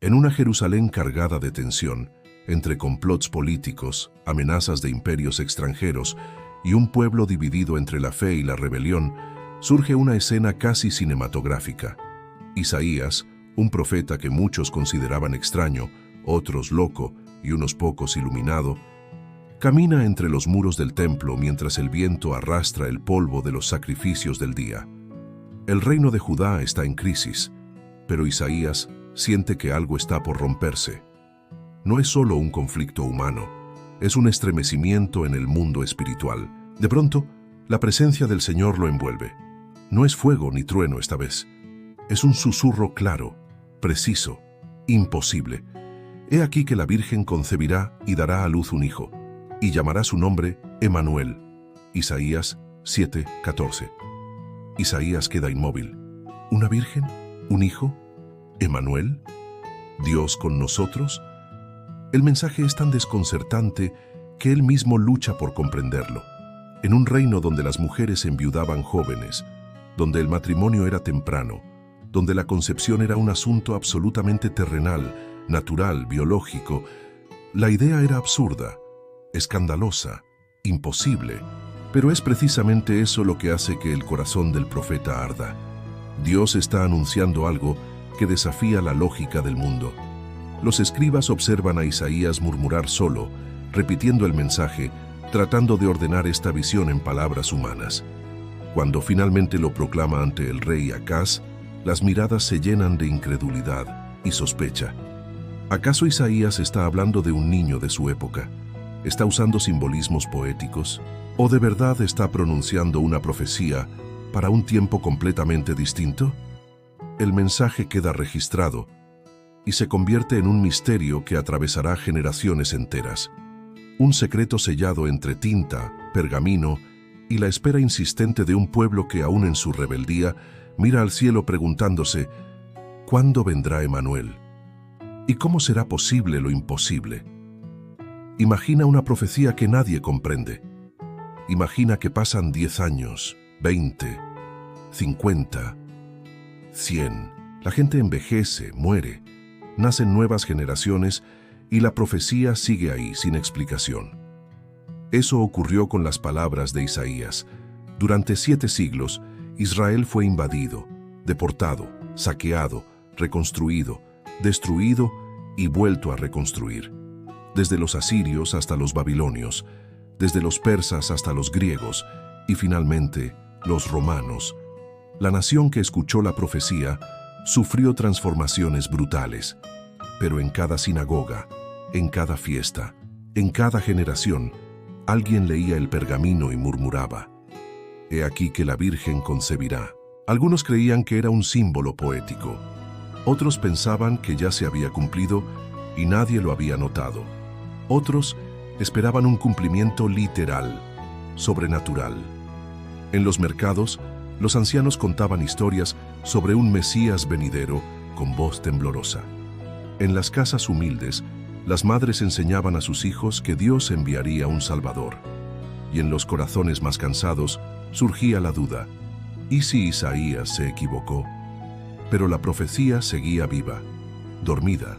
En una Jerusalén cargada de tensión, entre complots políticos, amenazas de imperios extranjeros y un pueblo dividido entre la fe y la rebelión, surge una escena casi cinematográfica. Isaías, un profeta que muchos consideraban extraño, otros loco y unos pocos iluminado, camina entre los muros del templo mientras el viento arrastra el polvo de los sacrificios del día. El reino de Judá está en crisis, pero Isaías siente que algo está por romperse. No es solo un conflicto humano, es un estremecimiento en el mundo espiritual. De pronto, la presencia del Señor lo envuelve. No es fuego ni trueno esta vez. Es un susurro claro, preciso, imposible. He aquí que la Virgen concebirá y dará a luz un hijo, y llamará su nombre Emanuel. Isaías 7:14. Isaías queda inmóvil. ¿Una virgen? ¿Un hijo? ¿Emanuel? ¿Dios con nosotros? El mensaje es tan desconcertante que él mismo lucha por comprenderlo. En un reino donde las mujeres enviudaban jóvenes, donde el matrimonio era temprano, donde la concepción era un asunto absolutamente terrenal, natural, biológico, la idea era absurda, escandalosa, imposible, pero es precisamente eso lo que hace que el corazón del profeta arda. Dios está anunciando algo que desafía la lógica del mundo. Los escribas observan a Isaías murmurar solo, repitiendo el mensaje, tratando de ordenar esta visión en palabras humanas. Cuando finalmente lo proclama ante el rey Acaz, las miradas se llenan de incredulidad y sospecha. ¿Acaso Isaías está hablando de un niño de su época? ¿Está usando simbolismos poéticos? ¿O de verdad está pronunciando una profecía para un tiempo completamente distinto? El mensaje queda registrado y se convierte en un misterio que atravesará generaciones enteras. Un secreto sellado entre tinta, pergamino y la espera insistente de un pueblo que aún en su rebeldía mira al cielo preguntándose ¿cuándo vendrá Emanuel? ¿Y cómo será posible lo imposible? Imagina una profecía que nadie comprende. Imagina que pasan 10 años, 20, 50, 100. La gente envejece, muere, nacen nuevas generaciones y la profecía sigue ahí sin explicación. Eso ocurrió con las palabras de Isaías. Durante 7 siglos, Israel fue invadido, deportado, saqueado, reconstruido, destruido y vuelto a reconstruir. Desde los asirios hasta los babilonios, desde los persas hasta los griegos y finalmente los romanos. La nación que escuchó la profecía sufrió transformaciones brutales, pero en cada sinagoga, en cada fiesta, en cada generación, alguien leía el pergamino y murmuraba: «He aquí que la Virgen concebirá». Algunos creían que era un símbolo poético, otros pensaban que ya se había cumplido y nadie lo había notado. Otros esperaban un cumplimiento literal, sobrenatural. En los mercados, los ancianos contaban historias sobre un Mesías venidero con voz temblorosa. En las casas humildes, las madres enseñaban a sus hijos que Dios enviaría un Salvador. Y en los corazones más cansados surgía la duda: ¿y si Isaías se equivocó? Pero la profecía seguía viva, dormida,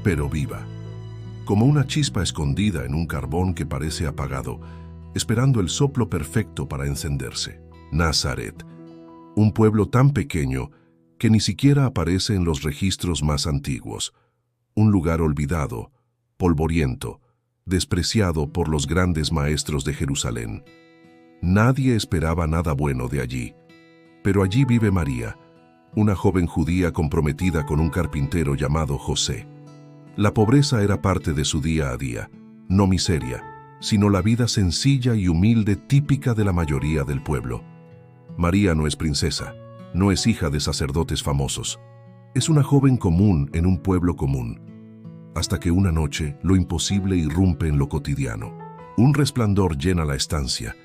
pero viva. Como una chispa escondida en un carbón que parece apagado, esperando el soplo perfecto para encenderse. Nazaret, un pueblo tan pequeño que ni siquiera aparece en los registros más antiguos. Un lugar olvidado, polvoriento, despreciado por los grandes maestros de Jerusalén. Nadie esperaba nada bueno de allí. Pero allí vive María, una joven judía comprometida con un carpintero llamado José. La pobreza era parte de su día a día, no miseria, sino la vida sencilla y humilde típica de la mayoría del pueblo. María no es princesa, no es hija de sacerdotes famosos. Es una joven común en un pueblo común. Hasta que una noche lo imposible irrumpe en lo cotidiano. Un resplandor llena la estancia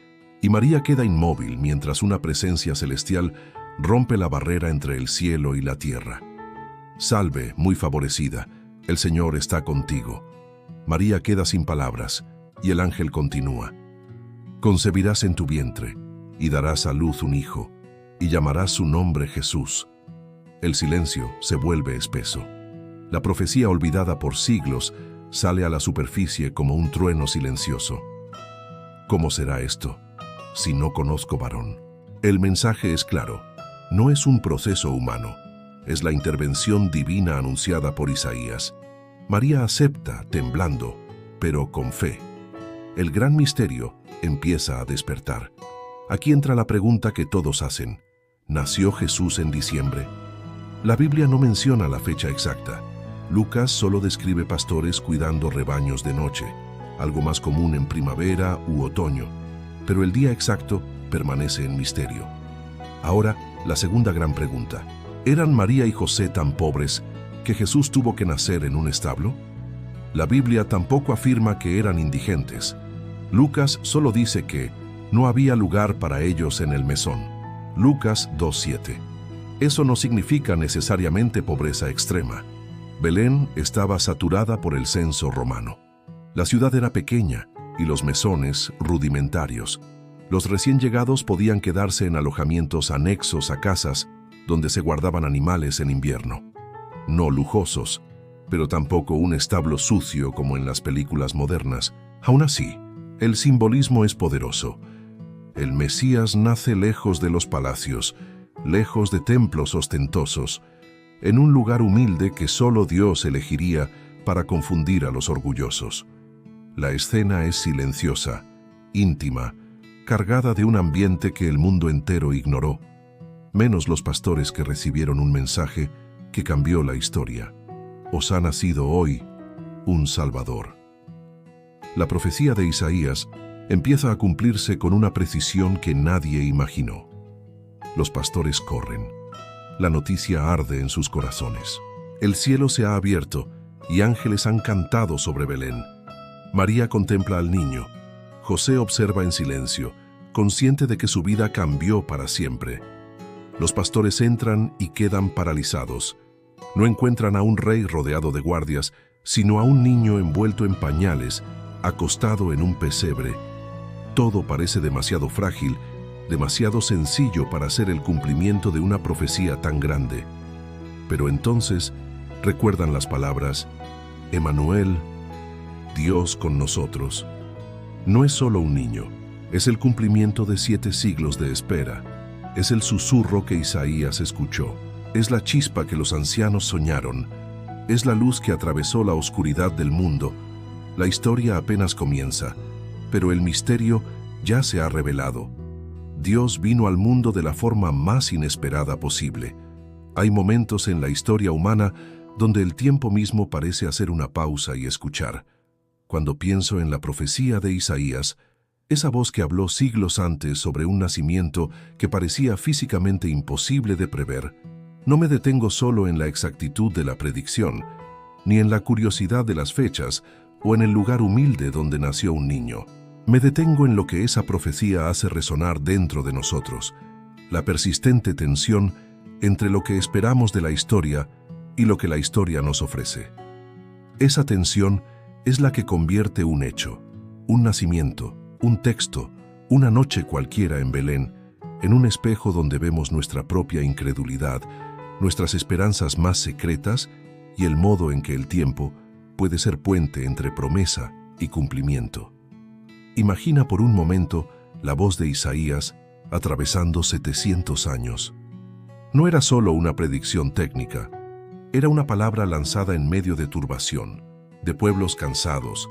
y María queda inmóvil mientras una presencia celestial rompe la barrera entre el cielo y la tierra. Salve, muy favorecida, el Señor está contigo. María queda sin palabras y el ángel continúa: concebirás en tu vientre y darás a luz un hijo y llamarás su nombre Jesús. El silencio se vuelve espeso. La profecía olvidada por siglos sale a la superficie como un trueno silencioso. ¿Cómo será esto si no conozco varón? El mensaje es claro. No es un proceso humano. Es la intervención divina anunciada por Isaías. María acepta, temblando, pero con fe. El gran misterio empieza a despertar. Aquí entra la pregunta que todos hacen. ¿Nació Jesús en diciembre? La Biblia no menciona la fecha exacta. Lucas solo describe pastores cuidando rebaños de noche, algo más común en primavera u otoño, pero el día exacto permanece en misterio. Ahora, la segunda gran pregunta. ¿Eran María y José tan pobres que Jesús tuvo que nacer en un establo? La Biblia tampoco afirma que eran indigentes. Lucas solo dice que no había lugar para ellos en el mesón. Lucas 2:7. Eso no significa necesariamente pobreza extrema. Belén estaba saturada por el censo romano. La ciudad era pequeña y los mesones rudimentarios. Los recién llegados podían quedarse en alojamientos anexos a casas donde se guardaban animales en invierno. No lujosos, pero tampoco un establo sucio como en las películas modernas. Aún así, el simbolismo es poderoso. El Mesías nace lejos de los palacios, lejos de templos ostentosos, en un lugar humilde que solo Dios elegiría para confundir a los orgullosos. La escena es silenciosa, íntima, cargada de un ambiente que el mundo entero ignoró, menos los pastores que recibieron un mensaje que cambió la historia. Os ha nacido hoy un Salvador. La profecía de Isaías empieza a cumplirse con una precisión que nadie imaginó. Los pastores corren. La noticia arde en sus corazones. El cielo se ha abierto y ángeles han cantado sobre Belén. María contempla al niño. José observa en silencio, consciente de que su vida cambió para siempre. Los pastores entran y quedan paralizados. No encuentran a un rey rodeado de guardias, sino a un niño envuelto en pañales, acostado en un pesebre. Todo parece demasiado frágil, demasiado sencillo para ser el cumplimiento de una profecía tan grande. Pero entonces recuerdan las palabras, Emanuel, Dios con nosotros. No es solo un niño, es el cumplimiento de 7 siglos de espera. Es el susurro que Isaías escuchó. Es la chispa que los ancianos soñaron. Es la luz que atravesó la oscuridad del mundo. La historia apenas comienza, pero el misterio ya se ha revelado. Dios vino al mundo de la forma más inesperada posible. Hay momentos en la historia humana donde el tiempo mismo parece hacer una pausa y escuchar. Cuando pienso en la profecía de Isaías, esa voz que habló siglos antes sobre un nacimiento que parecía físicamente imposible de prever, no me detengo solo en la exactitud de la predicción, ni en la curiosidad de las fechas o en el lugar humilde donde nació un niño. Me detengo en lo que esa profecía hace resonar dentro de nosotros, la persistente tensión entre lo que esperamos de la historia y lo que la historia nos ofrece. Esa tensión es la que convierte un hecho, un nacimiento, un texto, una noche cualquiera en Belén, en un espejo donde vemos nuestra propia incredulidad, nuestras esperanzas más secretas y el modo en que el tiempo puede ser puente entre promesa y cumplimiento. Imagina por un momento la voz de Isaías atravesando 700 años. No era solo una predicción técnica, era una palabra lanzada en medio de turbación, de pueblos cansados,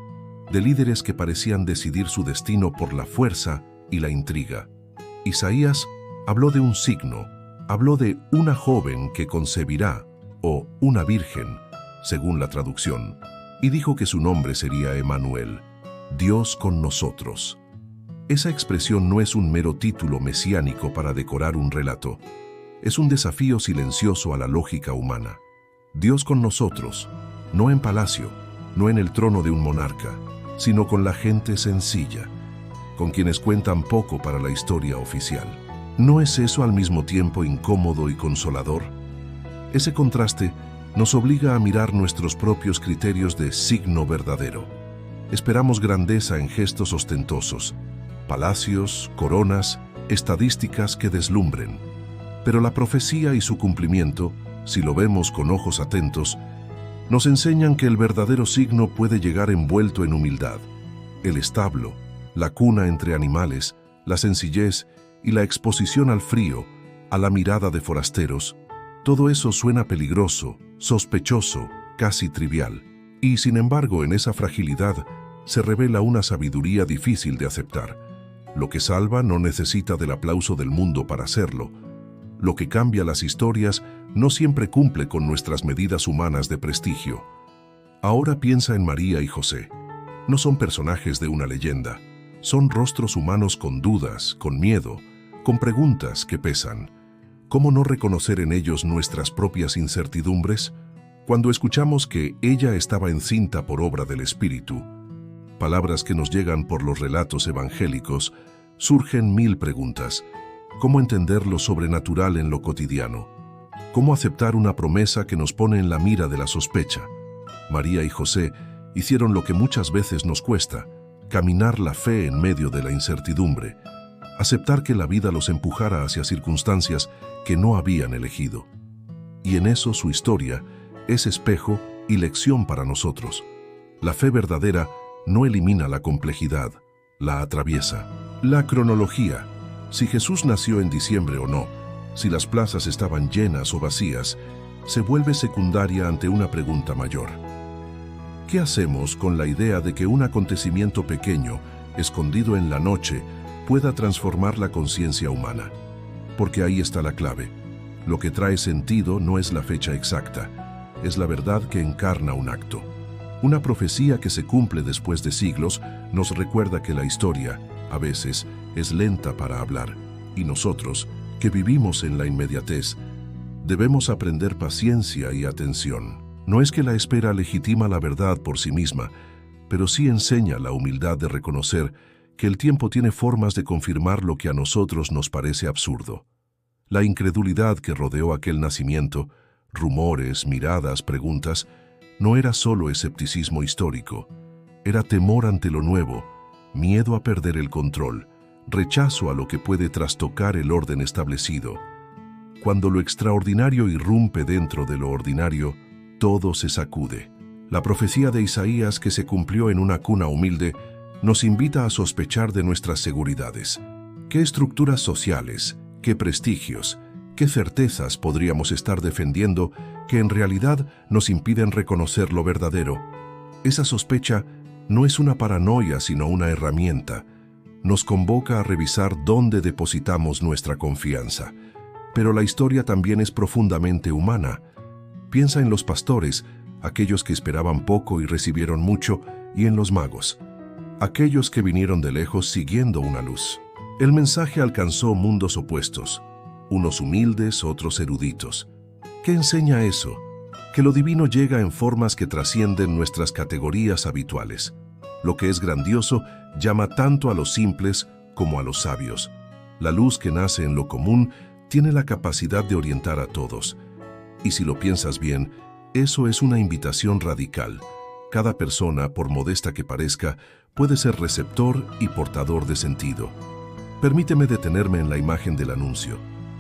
de líderes que parecían decidir su destino por la fuerza y la intriga. Isaías habló de un signo, habló de una joven que concebirá, o una virgen, según la traducción, y dijo que su nombre sería Emanuel, Dios con nosotros. Esa expresión no es un mero título mesiánico para decorar un relato, es un desafío silencioso a la lógica humana. Dios con nosotros, no en palacio, no en el trono de un monarca, sino con la gente sencilla, con quienes cuentan poco para la historia oficial. ¿No es eso al mismo tiempo incómodo y consolador? Ese contraste nos obliga a mirar nuestros propios criterios de signo verdadero. Esperamos grandeza en gestos ostentosos, palacios, coronas, estadísticas que deslumbren. Pero la profecía y su cumplimiento, si lo vemos con ojos atentos, Nos enseñan que el verdadero signo puede llegar envuelto en humildad. El establo, la cuna entre animales, la sencillez y la exposición al frío, a la mirada de forasteros, todo eso suena peligroso, sospechoso, casi trivial. Y sin embargo, en esa fragilidad se revela una sabiduría difícil de aceptar. Lo que salva no necesita del aplauso del mundo para hacerlo. Lo que cambia las historias no siempre cumple con nuestras medidas humanas de prestigio. Ahora piensa en María y José. No son personajes de una leyenda. Son rostros humanos con dudas, con miedo, con preguntas que pesan. ¿Cómo no reconocer en ellos nuestras propias incertidumbres? Cuando escuchamos que ella estaba encinta por obra del Espíritu, palabras que nos llegan por los relatos evangélicos, surgen mil preguntas. ¿Cómo entender lo sobrenatural en lo cotidiano? ¿Cómo aceptar una promesa que nos pone en la mira de la sospecha? María y José hicieron lo que muchas veces nos cuesta, caminar la fe en medio de la incertidumbre, aceptar que la vida los empujara hacia circunstancias que no habían elegido. Y en eso su historia es espejo y lección para nosotros. La fe verdadera no elimina la complejidad, la atraviesa. La cronología, si Jesús nació en diciembre o no, si las plazas estaban llenas o vacías, se vuelve secundaria ante una pregunta mayor. ¿Qué hacemos con la idea de que un acontecimiento pequeño, escondido en la noche, pueda transformar la conciencia humana? Porque ahí está la clave. Lo que trae sentido no es la fecha exacta, es la verdad que encarna un acto. Una profecía que se cumple después de siglos nos recuerda que la historia, a veces, es lenta para hablar, y nosotros, que vivimos en la inmediatez, debemos aprender paciencia y atención. No es que la espera legitima la verdad por sí misma, pero sí enseña la humildad de reconocer que el tiempo tiene formas de confirmar lo que a nosotros nos parece absurdo. La incredulidad que rodeó aquel nacimiento, rumores, miradas, preguntas, no era solo escepticismo histórico, era temor ante lo nuevo, miedo a perder el control, rechazo a lo que puede trastocar el orden establecido. Cuando lo extraordinario irrumpe dentro de lo ordinario, todo se sacude. La profecía de Isaías, que se cumplió en una cuna humilde, nos invita a sospechar de nuestras seguridades. ¿Qué estructuras sociales, qué prestigios, qué certezas podríamos estar defendiendo que en realidad nos impiden reconocer lo verdadero? Esa sospecha no es una paranoia, sino una herramienta. Nos convoca a revisar dónde depositamos nuestra confianza. Pero la historia también es profundamente humana. Piensa en los pastores, aquellos que esperaban poco y recibieron mucho, y en los magos, aquellos que vinieron de lejos siguiendo una luz. El mensaje alcanzó mundos opuestos, unos humildes, otros eruditos. ¿Qué enseña eso? Que lo divino llega en formas que trascienden nuestras categorías habituales. Lo que es grandioso llama tanto a los simples como a los sabios. La luz que nace en lo común tiene la capacidad de orientar a todos. Y si lo piensas bien, eso es una invitación radical. Cada persona, por modesta que parezca, puede ser receptor y portador de sentido. Permíteme detenerme en la imagen del anuncio,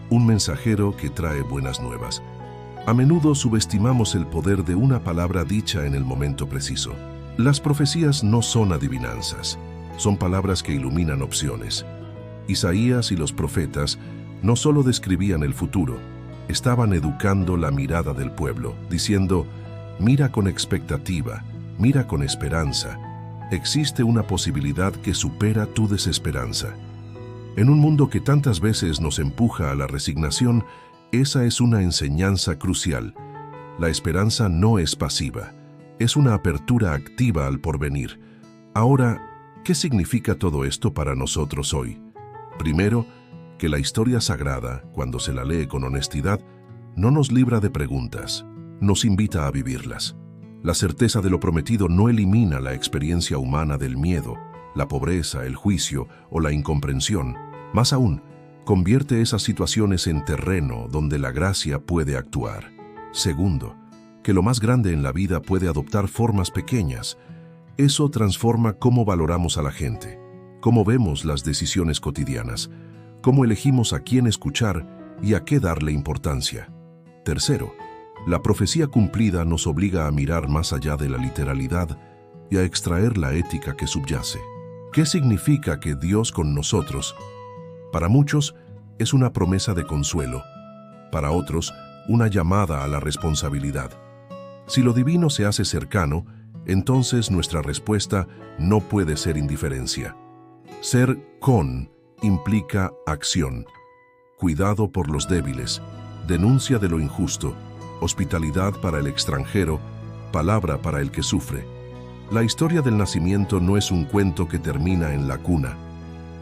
un mensajero que trae buenas nuevas. A menudo subestimamos el poder de una palabra dicha en el momento preciso. Las profecías no son adivinanzas, son palabras que iluminan opciones. Isaías y los profetas no solo describían el futuro, estaban educando la mirada del pueblo, diciendo: mira con expectativa, mira con esperanza. Existe una posibilidad que supera tu desesperanza. En un mundo que tantas veces nos empuja a la resignación, esa es una enseñanza crucial. La esperanza no es pasiva, es una apertura activa al porvenir. Ahora, ¿qué significa todo esto para nosotros hoy? Primero, que la historia sagrada, cuando se la lee con honestidad, no nos libra de preguntas, nos invita a vivirlas. La certeza de lo prometido no elimina la experiencia humana del miedo, la pobreza, el juicio o la incomprensión. Más aún, convierte esas situaciones en terreno donde la gracia puede actuar. Segundo, que lo más grande en la vida puede adoptar formas pequeñas. Eso transforma cómo valoramos a la gente, cómo vemos las decisiones cotidianas, cómo elegimos a quién escuchar y a qué darle importancia. Tercero, La profecía cumplida nos obliga a mirar más allá de la literalidad y a extraer la ética que subyace. ¿Qué significa que Dios con nosotros? Para muchos es una promesa de consuelo, para otros una llamada a la responsabilidad. Si lo divino se hace cercano, entonces nuestra respuesta no puede ser indiferencia. Ser con implica acción, cuidado por los débiles, denuncia de lo injusto, hospitalidad para el extranjero, palabra para el que sufre. La historia del nacimiento no es un cuento que termina en la cuna.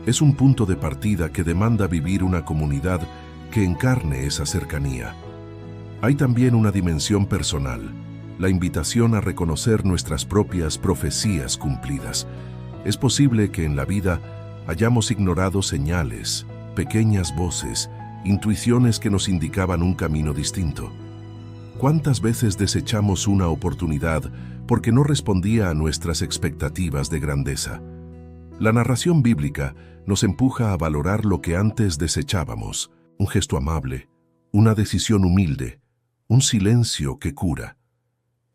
Es un punto de partida que demanda vivir una comunidad que encarne esa cercanía. Hay también una dimensión personal, la invitación a reconocer nuestras propias profecías cumplidas. Es posible que en la vida hayamos ignorado señales, pequeñas voces, intuiciones que nos indicaban un camino distinto. ¿Cuántas veces desechamos una oportunidad porque no respondía a nuestras expectativas de grandeza? La narración bíblica nos empuja a valorar lo que antes desechábamos, un gesto amable, una decisión humilde, un silencio que cura.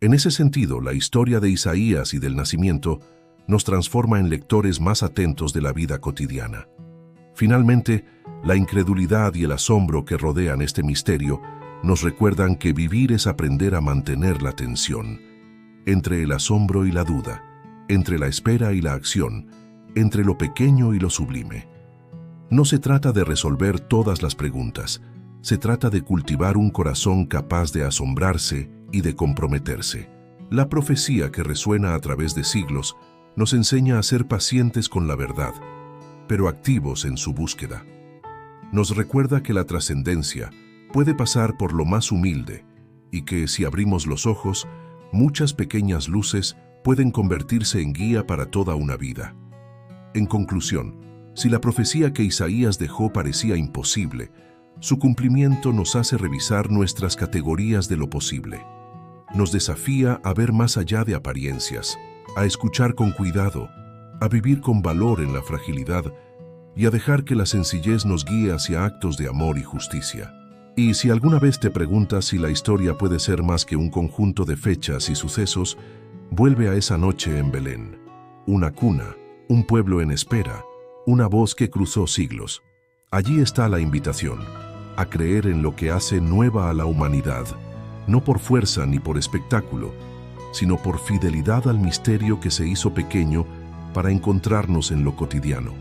En ese sentido, la historia de Isaías y del nacimiento nos transforma en lectores más atentos de la vida cotidiana. Finalmente, la incredulidad y el asombro que rodean este misterio nos recuerdan que vivir es aprender a mantener la tensión entre el asombro y la duda, entre la espera y la acción, entre lo pequeño y lo sublime. No se trata de resolver todas las preguntas, se trata de cultivar un corazón capaz de asombrarse y de comprometerse. La profecía que resuena a través de siglos nos enseña a ser pacientes con la verdad, pero activos en su búsqueda. Nos recuerda que la trascendencia puede pasar por lo más humilde y que, si abrimos los ojos, muchas pequeñas luces pueden convertirse en guía para toda una vida. En conclusión, si la profecía que Isaías dejó parecía imposible, su cumplimiento nos hace revisar nuestras categorías de lo posible. Nos desafía a ver más allá de apariencias, a escuchar con cuidado, a vivir con valor en la fragilidad y a dejar que la sencillez nos guíe hacia actos de amor y justicia. Y si alguna vez te preguntas si la historia puede ser más que un conjunto de fechas y sucesos, vuelve a esa noche en Belén. Una cuna, un pueblo en espera, una voz que cruzó siglos. Allí está la invitación, a creer en lo que hace nueva a la humanidad, no por fuerza ni por espectáculo, sino por fidelidad al misterio que se hizo pequeño para encontrarnos en lo cotidiano.